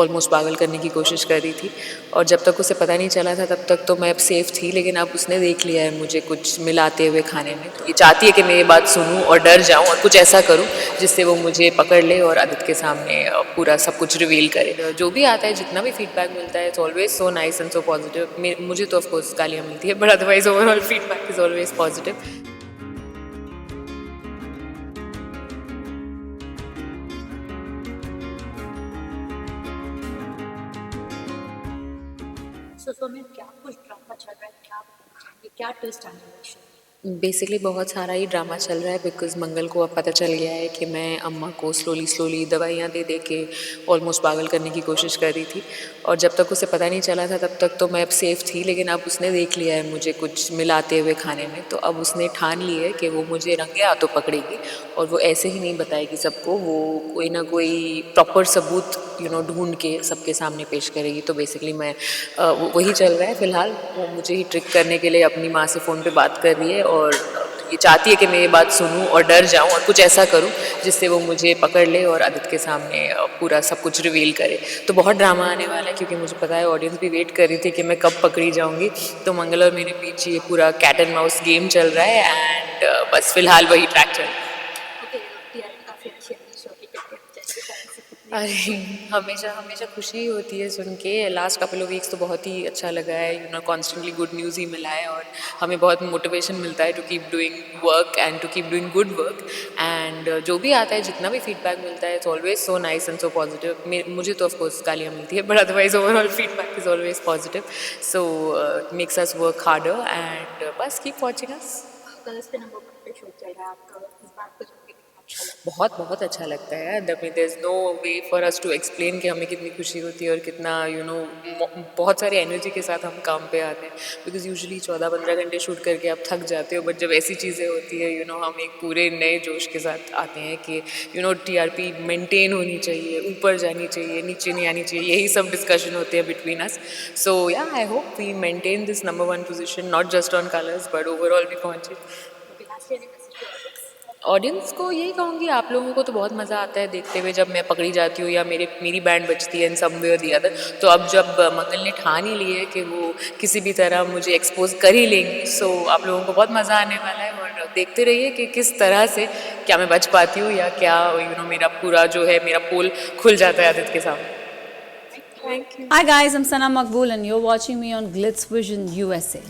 Almost पागल करने की कोशिश कर रही थी। और जब तक उसे पता नहीं चला था तब तक तो मैं अब सेफ़ थी, लेकिन अब उसने देख लिया है मुझे कुछ मिलाते हुए खाने में, तो ये चाहती है कि मैं ये बात सुनूँ और डर जाऊँ और कुछ ऐसा करूँ जिससे वो मुझे पकड़ ले और आदित्य के सामने पूरा सब कुछ रिवील करे। जो भी आता है, जितना भी फीडबैक मिलता है, it's always so nice and so positive. मुझे तो ऑफ कोर्स गालियाँ मिलती है, but otherwise overall feedback is always positive. So में क्या कुछ ड्रामा चल रहा है, क्या बताना चाहेंगे, क्या ट्विस्ट आने वाला है शो में? बेसिकली बहुत सारा ही ड्रामा चल रहा है, बिकॉज़ मंगल को अब पता चल गया है कि मैं अम्मा को स्लोली स्लोली दवाइयाँ दे दे के ऑलमोस्ट पागल करने की कोशिश कर रही थी। और जब तक उसे पता नहीं चला था तब तक तो मैं अब सेफ़ थी, लेकिन अब उसने देख लिया है मुझे कुछ मिलाते हुए खाने में, तो अब उसने ठान ली है कि वो मुझे रंगे हाथों पकड़ेगी और वो ऐसे ही नहीं बताएगी सबको, वो कोई ना कोई प्रॉपर सबूत ढूंढ के सबके सामने पेश करेगी। तो बेसिकली वही चल रहा है फ़िलहाल। वो मुझे ही ट्रिक करने के लिए अपनी माँ से फ़ोन पे बात कर रही है और ये चाहती है कि मैं ये बात सुनूँ और डर जाऊँ और कुछ ऐसा करूँ जिससे वो मुझे पकड़ ले और आदित्य के सामने पूरा सब कुछ रिवील करे। तो बहुत ड्रामा आने वाला है, क्योंकि मुझे पता है ऑडियंस भी वेट कर रही थी कि मैं कब पकड़ी जाऊँगी। तो मंगल और मेरे बीच ये पूरा कैट एंड माउस गेम चल रहा है एंड बस फ़िलहाल वही ट्रैक चल रहा है। ओके, टीआरपी काफी अच्छी है शो की, जैसे फैंस से कितनी अरे हमेशा हमेशा खुशी ही होती है सुन के। लास्ट कपल ऑफ वीक्स तो बहुत ही अच्छा लगा है, कॉन्स्टेंटली गुड न्यूज़ ही मिला है और हमें बहुत मोटिवेशन मिलता है to keep doing work and to keep doing good work. And जो भी आता है, जितना भी फीडबैक मिलता है, it's always so nice and so positive. मुझे तो ऑफकोर्स गालियाँ मिलती है, but otherwise overall feedback is always positive. So makes us work harder and बस कीप वॉचिंग अस। कलर्स पे नंबर 1 पे शो चल रहा है आपका, इस बात को जान के कितना अच्छा लगा? बहुत बहुत अच्छा लगता है। There is no way for us to explain कि हमें कितनी खुशी होती है और कितना बहुत सारी एनर्जी के साथ हम काम पे आते हैं। बिकॉज यूजुअली 14-15 घंटे शूट करके आप थक जाते हो, बट जब ऐसी चीज़ें होती है हम एक पूरे नए जोश के साथ आते हैं कि टीआरपी मेंटेन होनी चाहिए, ऊपर जानी चाहिए, नीचे नहीं आनी चाहिए। यही सब डिस्कशन होते हैं between us. So yeah I hope we maintain this number 1 position, not just on Colors but overall भी पहुँचे। Okay, last year message to audience. Audience को यही कहूँगी, आप लोगों को तो बहुत मज़ा आता है देखते हुए जब मैं पकड़ी जाती हूँ या मेरी बैंड बजती है इन सम वे और दी अदर। तो अब जब मंगल ने ठान ही ली है कि वो किसी भी तरह मुझे एक्सपोज कर ही लेंगी, सो आप लोगों को बहुत मज़ा आने वाला है। और देखते रहिए कि किस तरह से क्या मैं बच पाती हूँ या क्या मेरा पूरा जो है मेरा पोल खुल जाता है आदित्य के सामने। Thank you. Hi guys, I'm Sana Makbul and you're watching me on Glitz Vision USA.